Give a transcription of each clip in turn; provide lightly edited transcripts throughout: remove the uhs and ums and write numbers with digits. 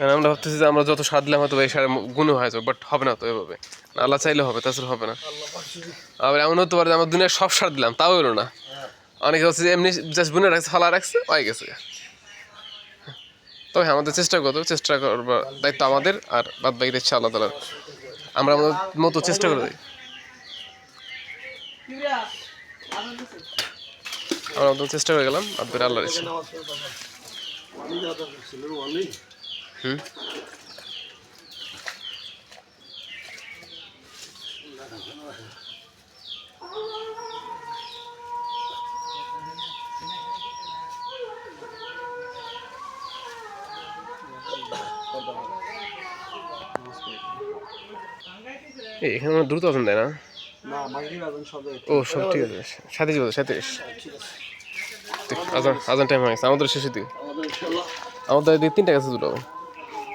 আমরা ভাবতেছি যে আমরা যত সার দিলাম হয়তো এই সারের গুণও হয়ে যাবে, বাট হবে না তো এভাবে। আল্লাহ চাইলে হবে, তাছাড়া হবে না। আবার এমন হতে পারে যে আমরা দুনিয়ার সব সার দিলাম, তাও এলো না। অনেকে হচ্ছে যে এমনি জাস্ট বুনে রাখছে, ফালা রাখছে, হয়ে গেছে। তবে আমাদের চেষ্টা করবার দায়িত্ব আমাদের, আর বাদ বাকি ইচ্ছা আল্লাহ তাআলার। আমরা আমাদের মতো চেষ্টা করে দিই, আমরা আমাদের চেষ্টা করে গেলাম, বাদ বাকি আল্লাহর ইচ্ছা। হুম, এখানে আমরা দ্রুত আছেন তাই না? ও সব ঠিক আছে, 37 আজান আজান টাইম হয়ে গেছে আমাদের শেষের দিকে। আমাদের এদিকে 3টা গেছে,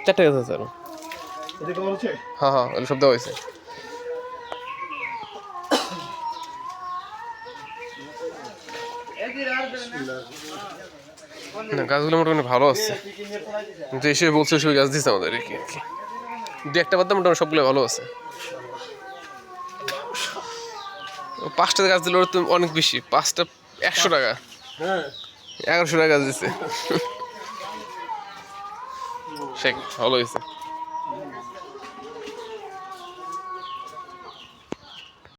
4টা গেছে আছে আরো। হ্যাঁ হ্যাঁ, ওগুলো সব দেওয়া হয়েছে। না, গাছগুলো মোটামুটি ভালো আছে, কিন্তু এসে বলছে সব গাছ দিচ্ছে আমাদের আর কি। 2-1টা বাদ দিয়ে মোটামুটি সবগুলো ভালো আছে। 5টা গাছ দিল তো অনেক বেশি, 5টা 100 টাকা, 1100 টাকা গাছ দিচ্ছে। শেখ ভালো হয়েছে।